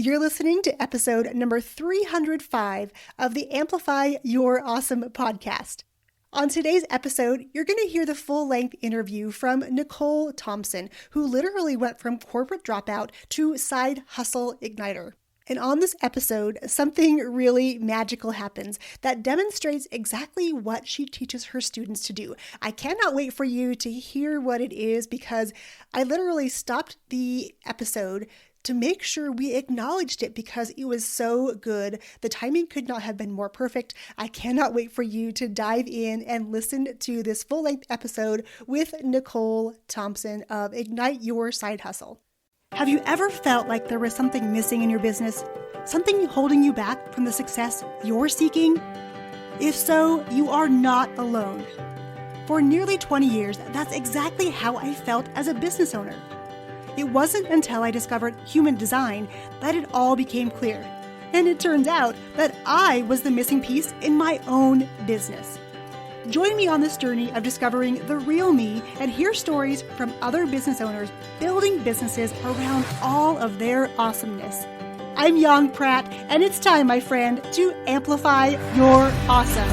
You're listening to episode number 305 of the Amplify Your Awesome Podcast. On today's episode, you're going to hear the full-length interview from Nicole Thompson, who literally went from corporate dropout to side hustle igniter. And on this episode, something really magical happens that demonstrates exactly what she teaches her students to do. I cannot wait for you to hear what it is because I literally stopped the episode to make sure we acknowledged it because it was so good. The timing could not have been more perfect. I cannot wait for you to dive in and listen to this full-length episode with Nicole Thompson of Ignite Your Side Hustle. Have you ever felt like there was something missing in your business? Something holding you back from the success you're seeking? If so, you are not alone. For nearly 20 years, that's exactly how I felt as a business owner. It wasn't until I discovered human design that it all became clear. And it turns out that I was the missing piece in my own business. Join me on this journey of discovering the real me and hear stories from other business owners building businesses around all of their awesomeness. I'm Yong, Pratt, and it's time, my friend, to amplify your awesome.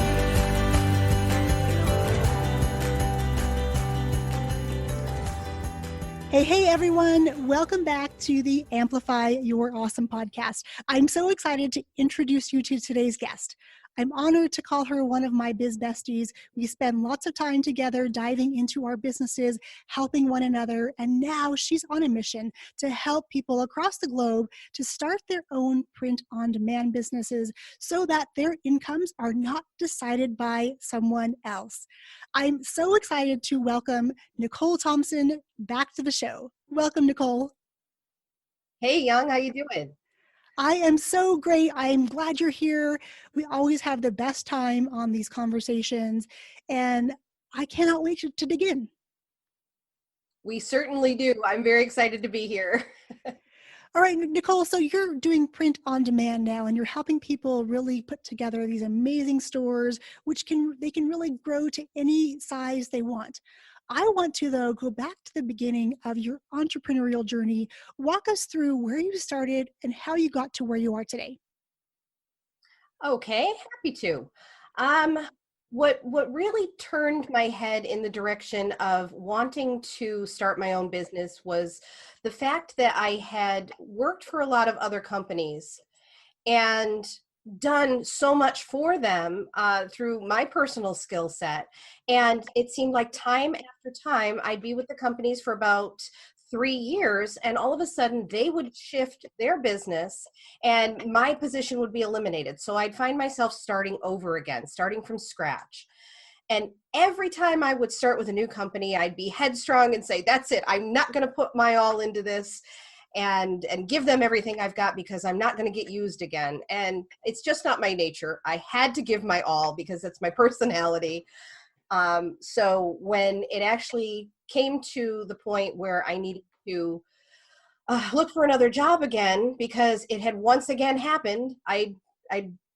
Hey everyone, welcome back to the Amplify Your Awesome podcast. I'm so excited to introduce you to today's guest. I'm honored to call her one of my biz besties. We spend lots of time together diving into our businesses, helping one another, and now she's on a mission to help people across the globe to start their own print-on-demand businesses so that their incomes are not decided by someone else. I'm so excited to welcome Nicole Thompson back to the show. Welcome, Nicole. Hey, Young, how you doing? I am so great. I'm glad you're here. We always have the best time on these conversations, and I cannot wait to dig in. We certainly do. I'm very excited to be here. All right, Nicole, so you're doing print on demand now, and you're helping people really put together these amazing stores, which they can really grow to any size they want. I want to, though, go back to the beginning of your entrepreneurial journey. Walk us through where you started and how you got to where you are today. Okay, happy to. What really turned my head in the direction of wanting to start my own business was the fact that I had worked for a lot of other companies and done so much for them through my personal skill set. And it seemed like time after time, I'd be with the companies for about 3 years, and all of a sudden they would shift their business and my position would be eliminated. So I'd find myself starting over again, starting from scratch. And every time I would start with a new company, I'd be headstrong and say, that's it. I'm not going to put my all into this and give them everything I've got because I'm not going to get used again. And it's just not my nature. I had to give my all because that's my personality. So when it actually came to the point where I needed to look for another job again, because it had once again happened, I'd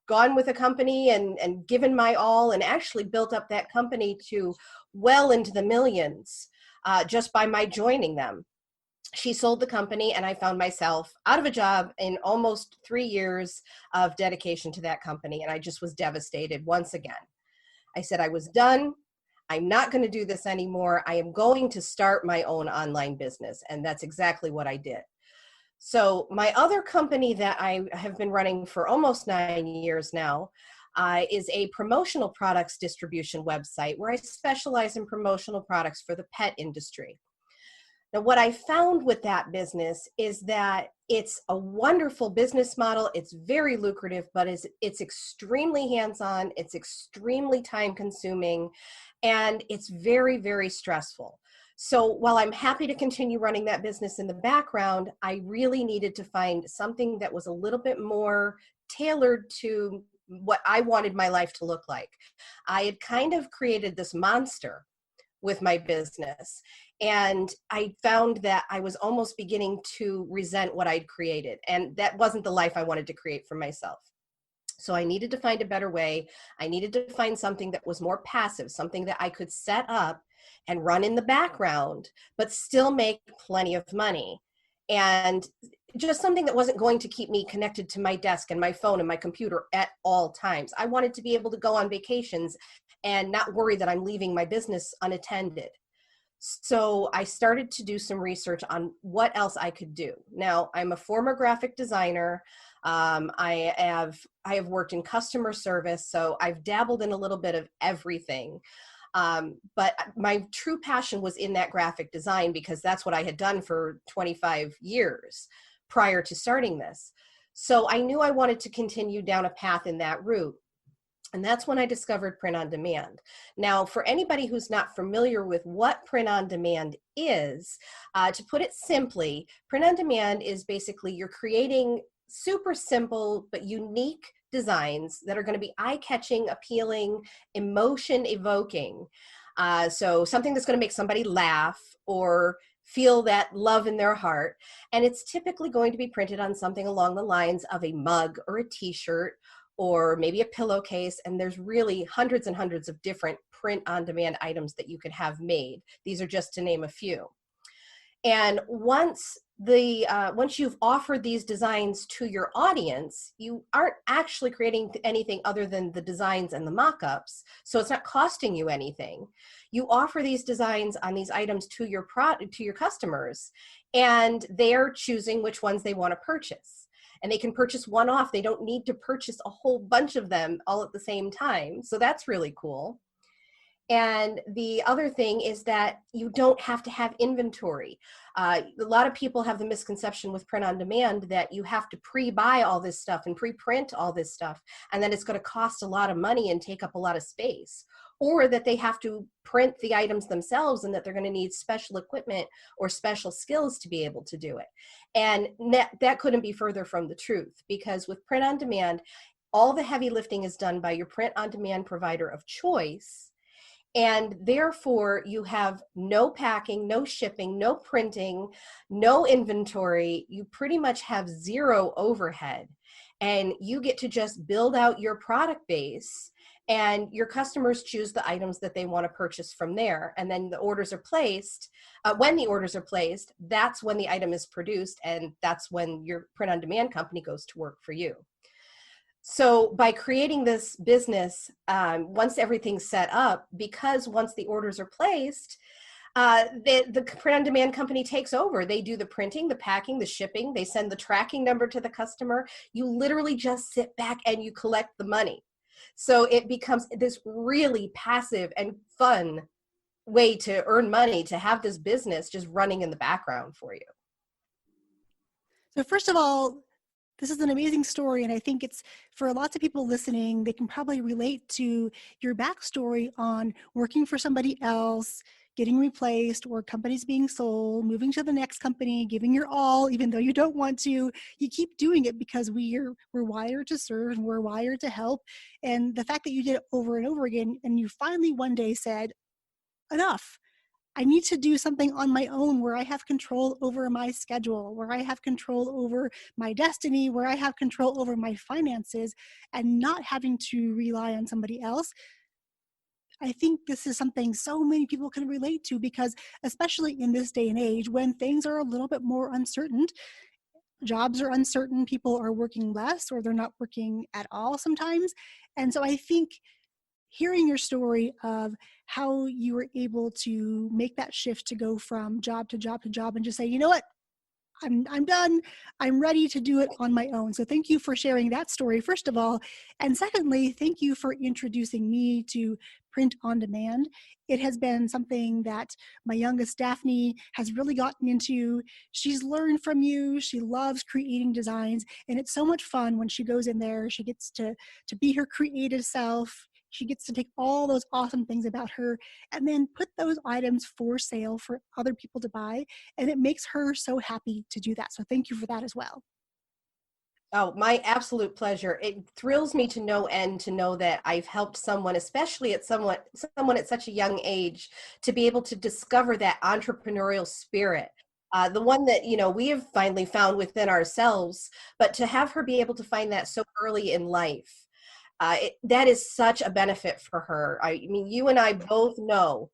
gone with a company and given my all and actually built up that company to well into the millions just by my joining them. She sold the company and I found myself out of a job in almost 3 years of dedication to that company. And I just was devastated once again. I said, I was done. I'm not going to do this anymore. I am going to start my own online business. And that's exactly what I did. So my other company that I have been running for almost 9 years now is a promotional products distribution website where I specialize in promotional products for the pet industry. Now, what I found with that business is that it's a wonderful business model. It's very lucrative, but it's extremely hands-on. It's extremely time-consuming, and it's very, very stressful. So while I'm happy to continue running that business in the background, I really needed to find something that was a little bit more tailored to what I wanted my life to look like. I had kind of created this monster with my business. And I found that I was almost beginning to resent what I'd created. And that wasn't the life I wanted to create for myself. So I needed to find a better way. I needed to find something that was more passive, something that I could set up and run in the background, but still make plenty of money. And just something that wasn't going to keep me connected to my desk and my phone and my computer at all times. I wanted to be able to go on vacations and not worry that I'm leaving my business unattended. So I started to do some research on what else I could do. Now, I'm a former graphic designer. I have worked in customer service, so I've dabbled in a little bit of everything. But my true passion was in that graphic design because that's what I had done for 25 years prior to starting this. So I knew I wanted to continue down a path in that route. And that's when I discovered print on demand. Now, for anybody who's not familiar with what print on demand is, to put it simply, print on demand is basically you're creating super simple but unique designs that are going to be eye-catching, appealing, emotion-evoking. So something that's going to make somebody laugh or feel that love in their heart. And it's typically going to be printed on something along the lines of a mug or a t-shirt or maybe a pillowcase. And there's really hundreds and hundreds of different print on demand items that you could have made. These are just to name a few. And once you've offered these designs to your audience, you aren't actually creating anything other than the designs and the mock-ups. So it's not costing you anything. You offer these designs on these items to your customers, and they're choosing which ones they want to purchase. And they can purchase one off. They don't need to purchase a whole bunch of them all at the same time. So that's really cool. And the other thing is that you don't have to have inventory. A lot of people have the misconception with print on demand that you have to pre-buy all this stuff and pre-print all this stuff, and then it's going to cost a lot of money and take up a lot of space, or that they have to print the items themselves and that they're going to need special equipment or special skills to be able to do it. And that couldn't be further from the truth, because with print on demand, all the heavy lifting is done by your print on demand provider of choice. And therefore, you have no packing, no shipping, no printing, no inventory. You pretty much have zero overhead. And you get to just build out your product base, and your customers choose the items that they want to purchase from there. And then the orders are placed. When the orders are placed, that's when the item is produced, and that's when your print on demand company goes to work for you. So by creating this business, once everything's set up, because once the orders are placed, the print on demand company takes over. They do the printing, the packing, the shipping. They send the tracking number to the customer. You literally just sit back and you collect the money. So it becomes this really passive and fun way to earn money, to have this business just running in the background for you. So first of all, this is an amazing story, and I think it's, for lots of people listening, they can probably relate to your backstory on working for somebody else, getting replaced, or companies being sold, moving to the next company, giving your all, even though you don't want to. You keep doing it because we're wired to serve and we're wired to help. And the fact that you did it over and over again, and you finally one day said, enough. I need to do something on my own where I have control over my schedule, where I have control over my destiny, where I have control over my finances, and not having to rely on somebody else. I think this is something so many people can relate to, because especially in this day and age when things are a little bit more uncertain, jobs are uncertain, people are working less or they're not working at all sometimes. And so I think hearing your story of how you were able to make that shift to go from job to job to job and just say, you know what, I'm done. I'm ready to do it on my own. So thank you for sharing that story, first of all. And secondly, thank you for introducing me to print on demand. It has been something that my youngest, Daphne, has really gotten into. She's learned from you. She loves creating designs. And it's so much fun when she goes in there. She gets to be her creative self. She gets to take all those awesome things about her and then put those items for sale for other people to buy. And it makes her so happy to do that. So thank you for that as well. Oh, my absolute pleasure. It thrills me to no end to know that I've helped someone, especially at someone at such a young age, to be able to discover that entrepreneurial spirit. The one that, we have finally found within ourselves, but to have her be able to find that so early in life. That is such a benefit for her. I mean, you and I both know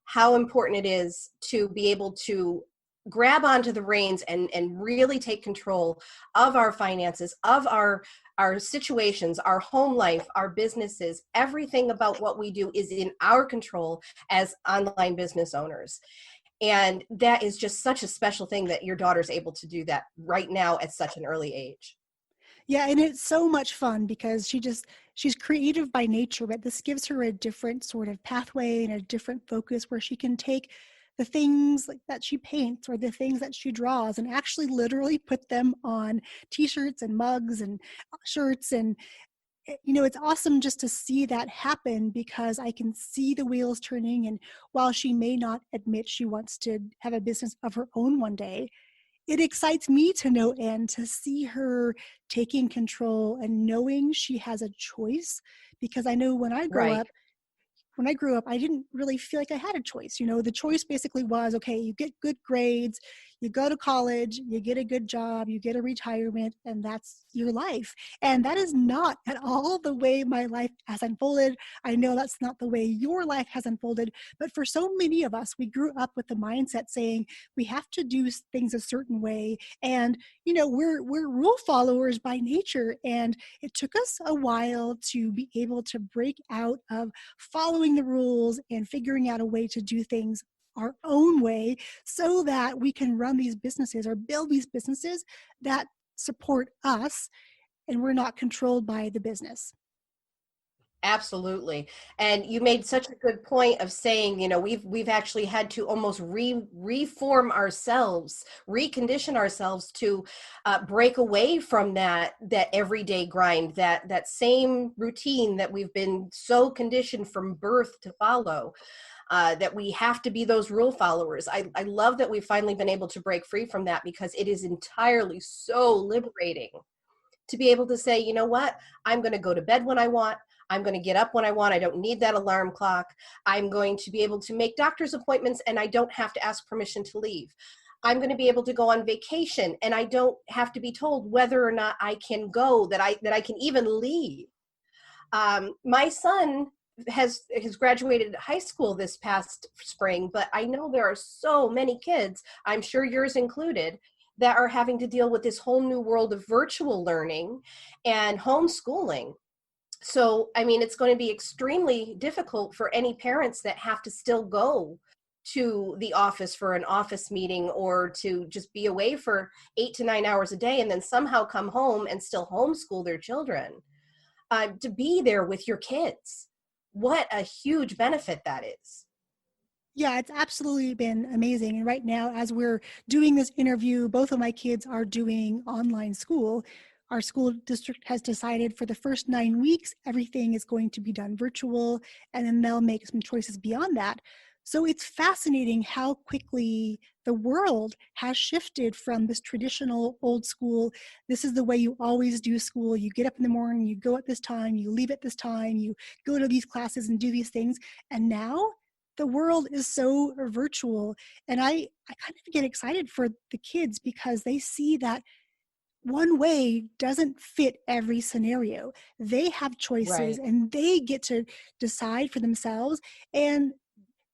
how important it is to be able to grab onto the reins and really take control of our finances, of our situations, our home life, our businesses. Everything about what we do is in our control as online business owners. And that is just such a special thing that your daughter's able to do that right now at such an early age. Yeah, and it's so much fun because she's creative by nature, but this gives her a different sort of pathway and a different focus where she can take the things like that she paints or the things that she draws and actually literally put them on t-shirts and mugs and shirts. And it's awesome just to see that happen because I can see the wheels turning. And while she may not admit she wants to have a business of her own one day, it excites me to no end to see her taking control and knowing she has a choice, because I know Right. when I grew up, I didn't really feel like I had a choice. The choice basically was, okay, you get good grades, you go to college, you get a good job, you get a retirement, and that's your life. And that is not at all the way my life has unfolded. I know that's not the way your life has unfolded, but for so many of us, we grew up with the mindset saying we have to do things a certain way. And, we're rule followers by nature. And it took us a while to be able to break out of following the rules and figuring out a way to do things our own way so that we can run these businesses or build these businesses that support us and we're not controlled by the business. Absolutely. And you made such a good point of saying, we've actually had to almost reform ourselves, recondition ourselves to break away from that everyday grind, that same routine that we've been so conditioned from birth to follow. That we have to be those rule followers. I love that we've finally been able to break free from that, because it is entirely so liberating to be able to say, you know what, I'm going to go to bed when I want. I'm going to get up when I want. I don't need that alarm clock. I'm going to be able to make doctor's appointments and I don't have to ask permission to leave. I'm going to be able to go on vacation and I don't have to be told whether or not I can go, that I can even leave. My son has graduated high school this past spring, but I know there are so many kids, I'm sure yours included, that are having to deal with this whole new world of virtual learning and homeschooling. So, I mean, it's going to be extremely difficult for any parents that have to still go to the office for an office meeting or to just be away for 8 to 9 hours a day and then somehow come home and still homeschool their children. To be there with your kids. What a huge benefit that is. Yeah, it's absolutely been amazing. And right now, as we're doing this interview, both of my kids are doing online school. Our school district has decided for the first 9 weeks, everything is going to be done virtual, and then they'll make some choices beyond that. So it's fascinating how quickly the world has shifted from this traditional old school. This is the way you always do school. You get up in the morning, you go at this time, you leave at this time, you go to these classes and do these things. And now the world is so virtual. And I kind of get excited for the kids because they see that one way doesn't fit every scenario. They have choices Right. and they get to decide for themselves. And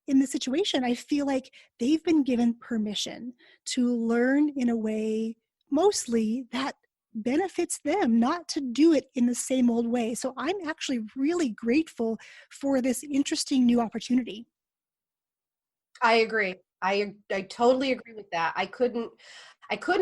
in the situation, I feel like they've been given permission to learn in a way mostly that benefits them, not to do it in the same old way. So I'm actually really grateful for this interesting new opportunity. I agree. I totally agree with that. I couldn't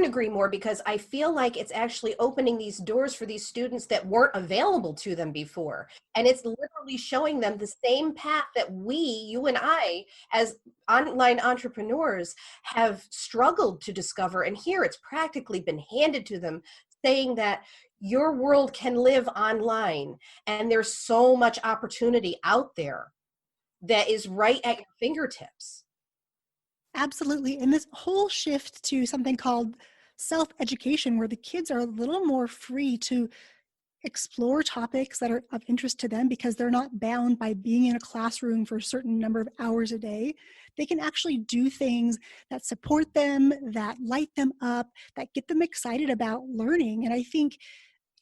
agree more, because I feel like it's actually opening these doors for these students that weren't available to them before. And it's literally showing them the same path that you and I, as online entrepreneurs, have struggled to discover. And here it's practically been handed to them, saying that your world can live online and there's so much opportunity out there that is right at your fingertips. Absolutely. And this whole shift to something called self-education, where the kids are a little more free to explore topics that are of interest to them because they're not bound by being in a classroom for a certain number of hours a day. They can actually do things that support them, that light them up, that get them excited about learning. And I think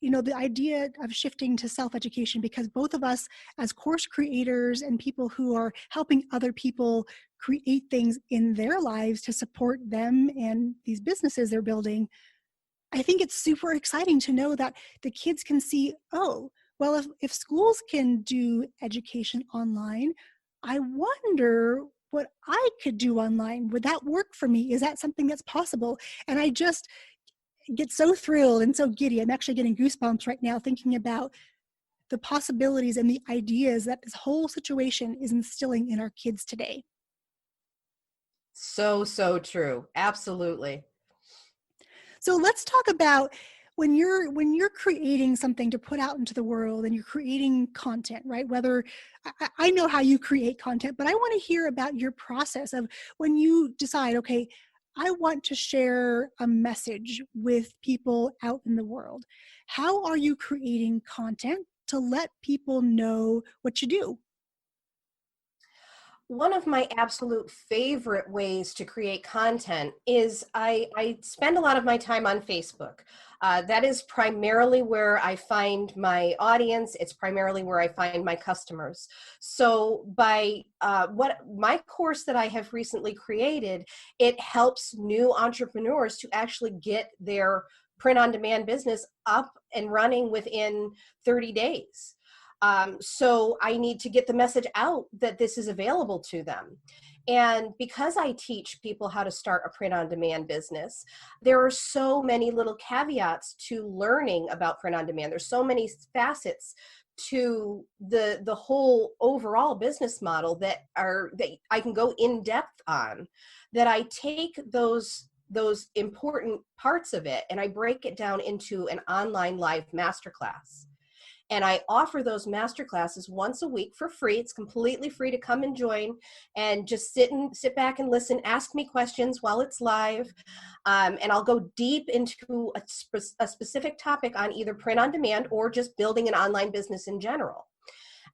the idea of shifting to self-education, because both of us as course creators and people who are helping other people create things in their lives to support them and these businesses they're building, I think it's super exciting to know that the kids can see, oh, well, if schools can do education online, I wonder what I could do online. Would that work for me? Is that something that's possible? And I just get so thrilled and so giddy. I'm actually getting goosebumps right now thinking about the possibilities and the ideas that this whole situation is instilling in our kids today. So true. Absolutely. So let's talk about when you're creating something to put out into the world and you're creating content, right? Whether I know how you create content, but I want to hear about your process of when you decide, okay, I want to share a message with people out in the world. How are you creating content to let people know what you do? One of my absolute favorite ways to create content is I spend a lot of my time on Facebook. That is primarily where I find my audience. It's primarily where I find my customers. So by what my course that I have recently created, it helps new entrepreneurs to actually get their print-on-demand business up and running within 30 days. So I need to get the message out that this is available to them. And because I teach people how to start a print-on-demand business, there are so many little caveats to learning about print-on-demand. There's so many facets to the whole overall business model that I can go in depth on, that I take those important parts of it and I break it down into an online live masterclass. And I offer those master classes once a week for free. It's completely free to come and join and just sit back and listen, ask me questions while it's live. And I'll go deep into a specific topic on either print on demand or just building an online business in general.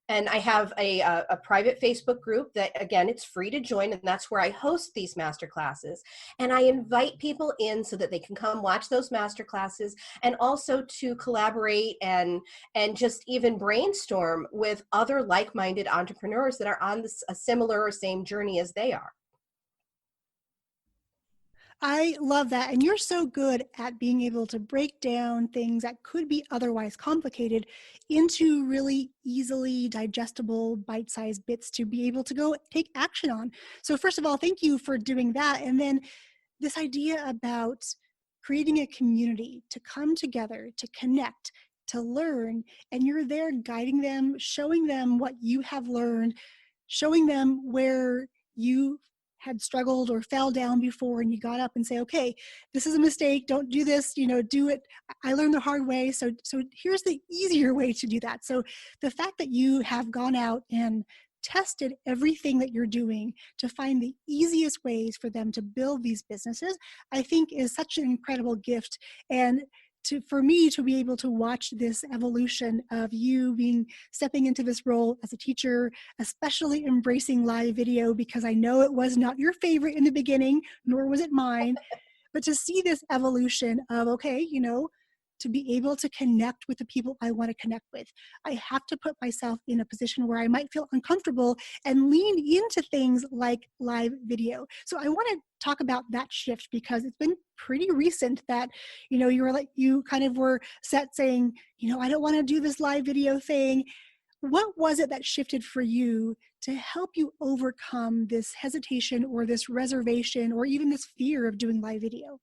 And I have a private Facebook group that, again, it's free to join, and that's where I host these master classes. And I invite people in so that they can come watch those master classes and also to collaborate and just even brainstorm with other like-minded entrepreneurs that are on a similar or same journey as they are. I love that. And you're so good at being able to break down things that could be otherwise complicated into really easily digestible bite-sized bits to be able to go take action on. So first of all, thank you for doing that. And then this idea about creating a community to come together, to connect, to learn, and you're there guiding them, showing them what you have learned, showing them where you had struggled or fell down before and you got up and say, okay, this is a mistake, don't do this, do it. I learned the hard way. So here's the easier way to do that. So the fact that you have gone out and tested everything that you're doing to find the easiest ways for them to build these businesses, I think is such an incredible gift. And for me to be able to watch this evolution of you stepping into this role as a teacher, especially embracing live video, because I know it was not your favorite in the beginning, nor was it mine, but to see this evolution of, okay, to be able to connect with the people I want to connect with, I have to put myself in a position where I might feel uncomfortable and lean into things like live video. So I want to talk about that shift because it's been pretty recent that, you kind of were set saying, I don't want to do this live video thing. What was it that shifted for you to help you overcome this hesitation or this reservation or even this fear of doing live video?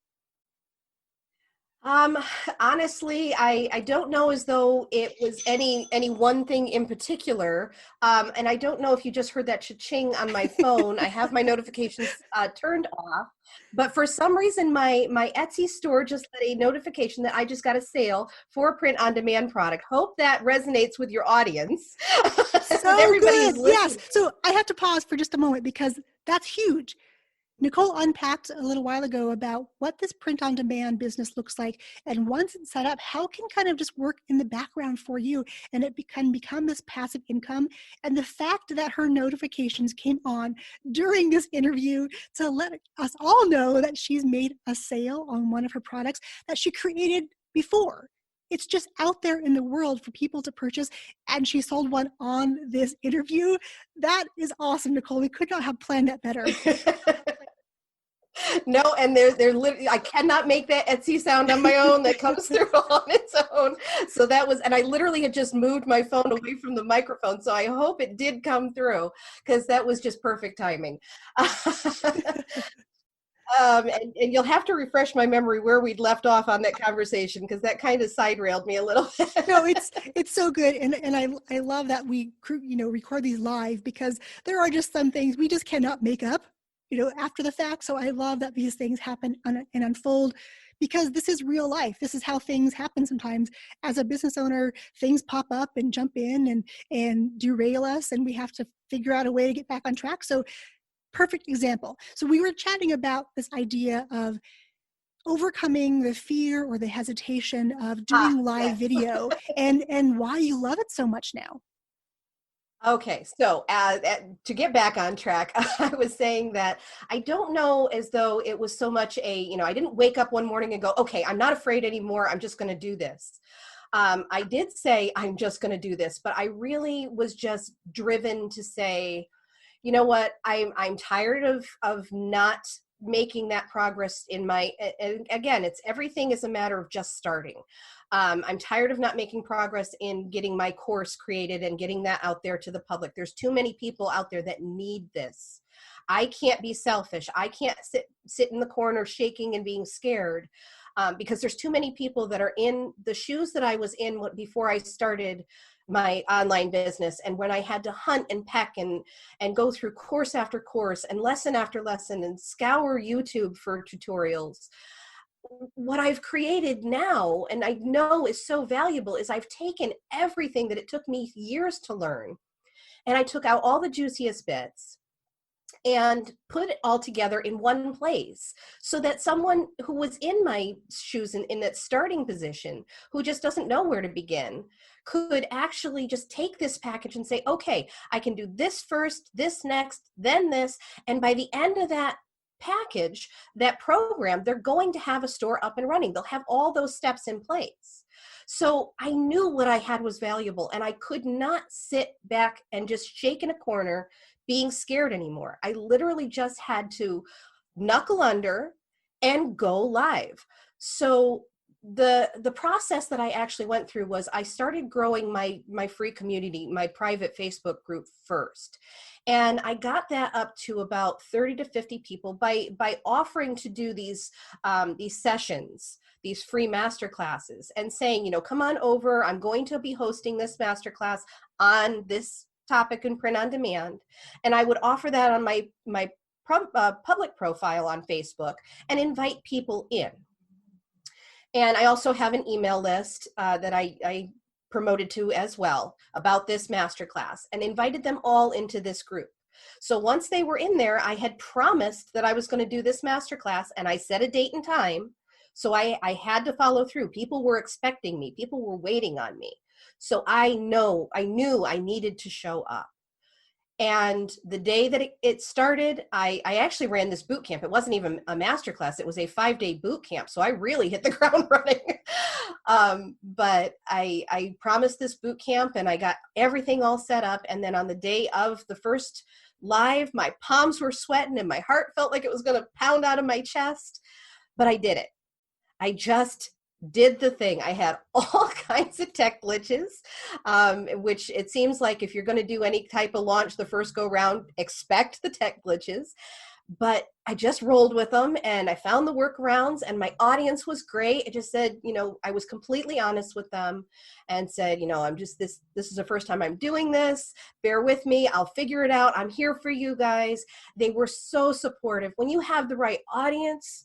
Honestly, I don't know as though it was any one thing in particular. And I don't know if you just heard that cha-ching on my phone. I have my notifications turned off, but for some reason my Etsy store just got a notification that I just got a sale for a print on demand product. Hope that resonates with your audience. So good. Yes. So I have to pause for just a moment because that's huge. Nicole unpacked a little while ago about what this print-on-demand business looks like, and once it's set up, how it can kind of just work in the background for you, and it can become this passive income. And the fact that her notifications came on during this interview to let us all know that she's made a sale on one of her products that she created before. it's just out there in the world for people to purchase. And she sold one on this interview. That is awesome, Nicole. We could not have planned that better. No, and they're literally, I cannot make that Etsy sound on my own that comes through on its own. So that was, and I literally had just moved my phone away from the microphone. So I hope it did come through, because that was just perfect timing. And you'll have to refresh my memory where we'd left off on that conversation, because that kind of side railed me a little bit. No, it's so good. And I love that we, record these live, because there are just some things we just cannot make up, after the fact. So I love that these things happen and unfold, because this is real life. This is how things happen sometimes. As a business owner, things pop up and jump in and derail us, and we have to figure out a way to get back on track. So perfect example. So we were chatting about this idea of overcoming the fear or the hesitation of doing live video and why you love it so much now. Okay, so to get back on track, I was saying that I don't know as though it was so much I didn't wake up one morning and go, okay, I'm not afraid anymore. I'm just going to do this. I did say, I'm just going to do this, but I really was just driven to say, you know what, I'm tired of not making that progress in my, and again, it's everything is a matter of just starting. I'm tired of not making progress in getting my course created and getting that out there to the public. There's too many people out there that need this. I can't be selfish. I can't sit in the corner shaking and being scared, because there's too many people that are in the shoes that I was in before I started my online business. And when I had to hunt and peck and go through course after course and lesson after lesson and scour YouTube for tutorials, what I've created now, and I know is so valuable, is I've taken everything that it took me years to learn, and I took out all the juiciest bits and put it all together in one place, so that someone who was in my shoes in that starting position, who just doesn't know where to begin, could actually just take this package and say, okay, I can do this first, this next, then this. And by the end of that package, that program, they're going to have a store up and running. They'll have all those steps in place. So I knew what I had was valuable, and I could not sit back and just shake in a corner being scared anymore. I literally just had to knuckle under and go live. So the process that I actually went through was I started growing my free community, my private Facebook group first. And I got that up to about 30 to 50 people by offering to do these sessions, these free master classes, and saying, come on over. I'm going to be hosting this master class on this topic in print on demand. And I would offer that on my public profile on Facebook and invite people in. And I also have an email list that I promoted to as well about this masterclass, and invited them all into this group. So once they were in there, I had promised that I was going to do this masterclass, and I set a date and time. So I had to follow through. People were expecting me. People were waiting on me. So I knew I needed to show up. And the day that it started, I actually ran this boot camp. It wasn't even a masterclass. It was a 5-day boot camp. So I really hit the ground running. But I promised this boot camp, and I got everything all set up. And then on the day of the first live, my palms were sweating and my heart felt like it was going to pound out of my chest. But I did it. I just did the thing. I had all kinds of tech glitches, which it seems like if you're going to do any type of launch the first go round, expect the tech glitches. But I just rolled with them, and I found the workarounds, and my audience was great. I just said, I was completely honest with them and said, I'm just, this is the first time I'm doing this. Bear with me. I'll figure it out. I'm here for you guys. They were so supportive. When you have the right audience,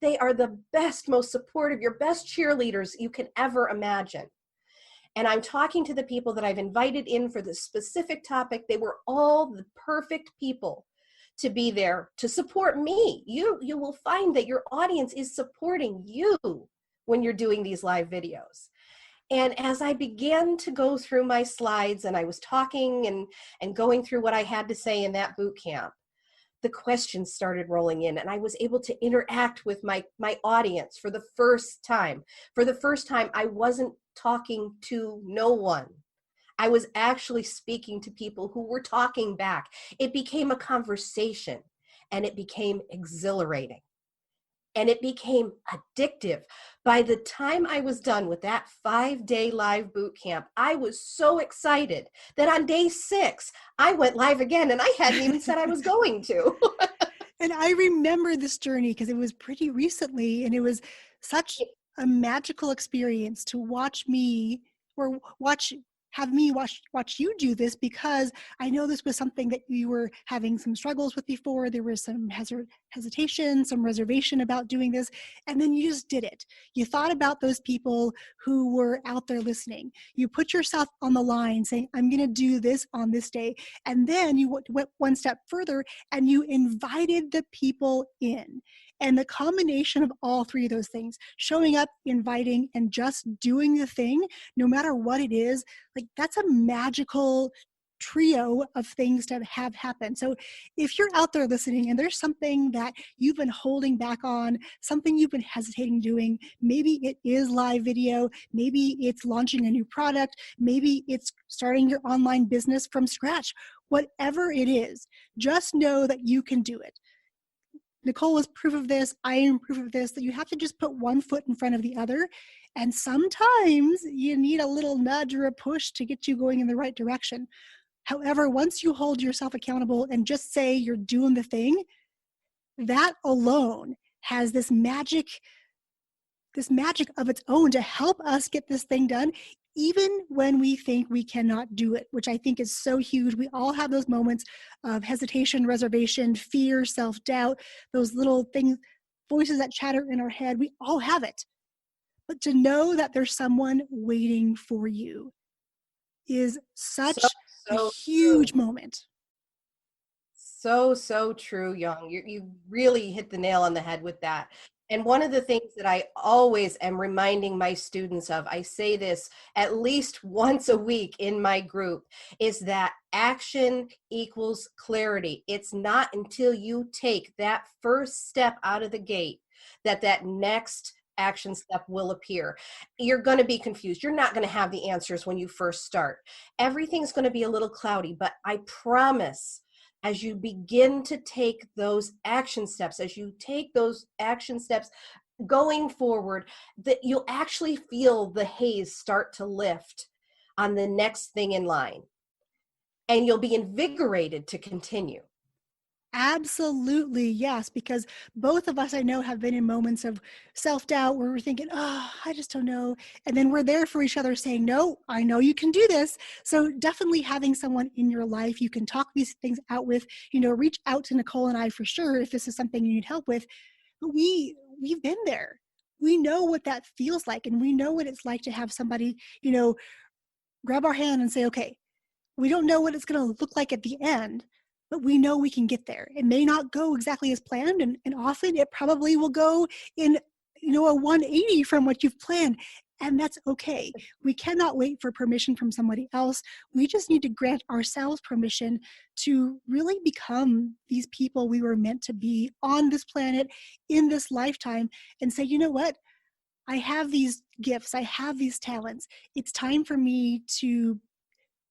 they are the best, most supportive, your best cheerleaders you can ever imagine. And I'm talking to the people that I've invited in for this specific topic. They were all the perfect people to be there to support me. You will find that your audience is supporting you when you're doing these live videos. And as I began to go through my slides, and I was talking and going through what I had to say in that boot camp, the questions started rolling in, and I was able to interact with my audience for the first time. For the first time, I wasn't talking to no one. I was actually speaking to people who were talking back. It became a conversation, and it became exhilarating, and it became addictive. By the time I was done with that 5-day live boot camp, I was so excited that on day 6, I went live again, and I hadn't even said I was going to. And I remember this journey because it was pretty recently, and it was such a magical experience to watch me or have me watch you do this, because I know this was something that you were having some struggles with before. There was some hesitation, some reservation about doing this, and then you just did it. You thought about those people who were out there listening. You put yourself on the line saying, I'm going to do this on this day. And then you went one step further and you invited the people in. And the combination of all three of those things, showing up, inviting, and just doing the thing, no matter what it is, like that's a magical trio of things to have happen. So if you're out there listening and there's something that you've been holding back on, something you've been hesitating doing, maybe it is live video, maybe it's launching a new product, maybe it's starting your online business from scratch, whatever it is, just know that you can do it. Nicole is proof of this. I am proof of this, that you have to just put one foot in front of the other. And sometimes you need a little nudge or a push to get you going in the right direction. However, once you hold yourself accountable and just say you're doing the thing, that alone has this magic of its own to help us get this thing done, even when we think we cannot do it, which I think is so huge. We all have those moments of hesitation, reservation, fear, self-doubt, those little things, voices that chatter in our head. We all have it. But to know that there's someone waiting for you is such a huge True. moment. So true, Yong. You really hit the nail on the head with that. And one of the things that I always am reminding my students of, I say this at least once a week in my group, is that action equals clarity. It's not until you take that first step out of the gate that next action step will appear. You're going to be confused. You're not going to have the answers when you first start. Everything's going to be a little cloudy, but I promise, as you begin to take those action steps, going forward, that you'll actually feel the haze start to lift on the next thing in line, and you'll be invigorated to continue. Absolutely, yes, because both of us, I know, have been in moments of self-doubt where we're thinking, oh, I just don't know. And then we're there for each other saying, no, I know you can do this. So definitely having someone in your life you can talk these things out with, reach out to Nicole and I for sure if this is something you need help with. But we've been there. We know what that feels like, and we know what it's like to have somebody, grab our hand and say, okay, we don't know what it's going to look like at the end, but we know we can get there. It may not go exactly as planned, and often it probably will go in, a 180 from what you've planned, and that's okay. We cannot wait for permission from somebody else. We just need to grant ourselves permission to really become these people we were meant to be on this planet in this lifetime, and say, you know what? I have these gifts. I have these talents. It's time for me to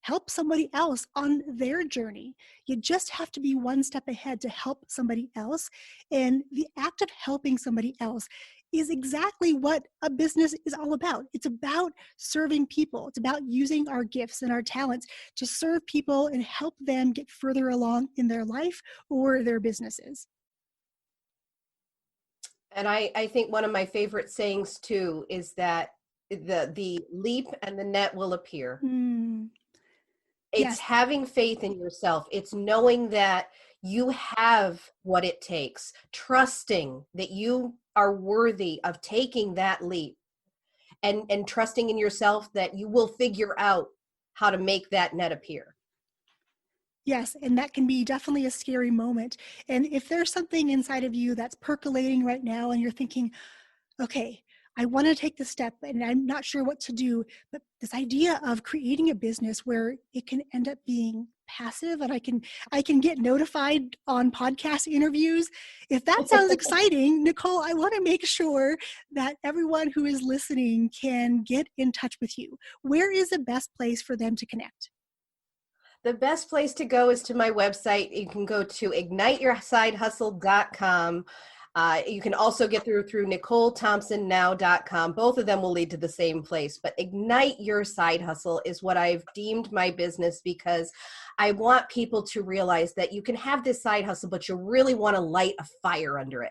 help somebody else on their journey. You just have to be one step ahead to help somebody else. And the act of helping somebody else is exactly what a business is all about. It's about serving people. It's about using our gifts and our talents to serve people and help them get further along in their life or their businesses. And I think one of my favorite sayings too is that the leap and the net will appear. It's Yes. having faith in yourself. It's knowing that you have what it takes, trusting that you are worthy of taking that leap, and trusting in yourself that you will figure out how to make that net appear. Yes, and that can be definitely a scary moment. And if there's something inside of you that's percolating right now and you're thinking, okay, I want to take the step and I'm not sure what to do, but this idea of creating a business where it can end up being passive and I can get notified on podcast interviews. If that sounds exciting, Nicole, I want to make sure that everyone who is listening can get in touch with you. Where is the best place for them to connect? The best place to go is to my website. You can go to igniteyoursidehustle.com. You can also get through NicoleThompsonNow.com. Both of them will lead to the same place. But Ignite Your Side Hustle is what I've deemed my business, because I want people to realize that you can have this side hustle, but you really want to light a fire under it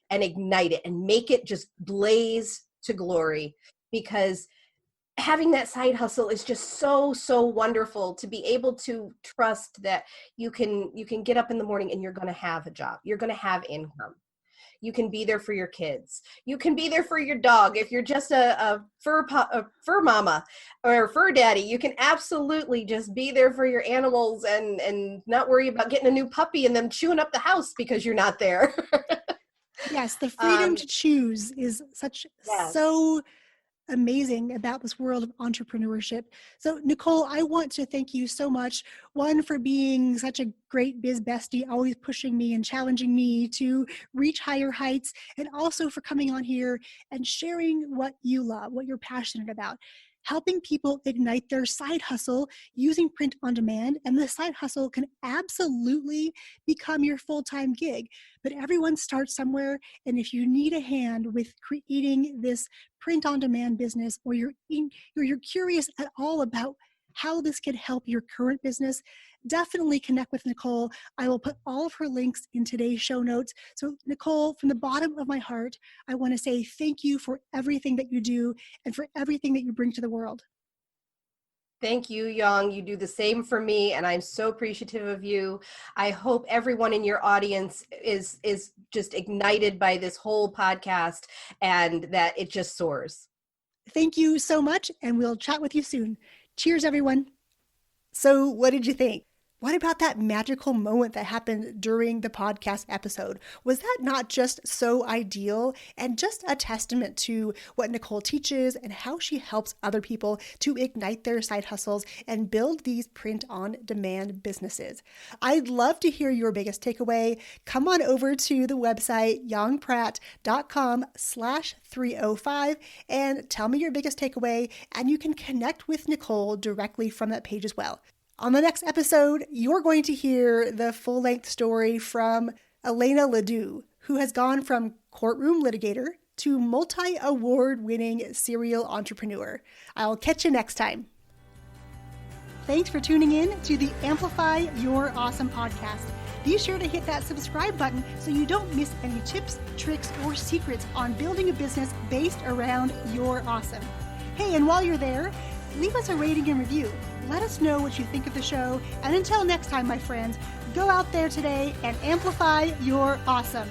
and ignite it and make it just blaze to glory, because having that side hustle is just so, so wonderful to be able to trust that you can get up in the morning and you're going to have a job. You're going to have income. You can be there for your kids. You can be there for your dog. If you're just a fur mama or fur daddy, you can absolutely just be there for your animals and not worry about getting a new puppy and them chewing up the house because you're not there. Yes, the freedom to choose is so amazing about this world of entrepreneurship. So Nicole, I want to thank you so much. One, for being such a great biz bestie, always pushing me and challenging me to reach higher heights, and also for coming on here and sharing what you love, what you're passionate about. Helping people ignite their side hustle using print on demand. And the side hustle can absolutely become your full-time gig. But everyone starts somewhere. And if you need a hand with creating this print on demand business, or you're curious at all about how this can help your current business, definitely connect with Nicole. I will put all of her links in today's show notes. So Nicole, from the bottom of my heart, I want to say thank you for everything that you do and for everything that you bring to the world. Thank you, Yong. You do the same for me, and I'm so appreciative of you. I hope everyone in your audience is just ignited by this whole podcast and that it just soars. Thank you so much, and we'll chat with you soon. Cheers, everyone. So what did you think? What about that magical moment that happened during the podcast episode? Was that not just so ideal and just a testament to what Nicole teaches and how she helps other people to ignite their side hustles and build these print-on-demand businesses? I'd love to hear your biggest takeaway. Come on over to the website yongpratt.com/305 and tell me your biggest takeaway, and you can connect with Nicole directly from that page as well. On the next episode, you're going to hear the full-length story from Elena Ledoux, who has gone from courtroom litigator to multi-award-winning serial entrepreneur. I'll catch you next time. Thanks for tuning in to the Amplify Your Awesome Podcast. Be sure to hit that subscribe button so you don't miss any tips, tricks, or secrets on building a business based around your awesome. Hey, and while you're there, leave us a rating and review. Let us know what you think of the show. And until next time, my friends, go out there today and amplify your awesome.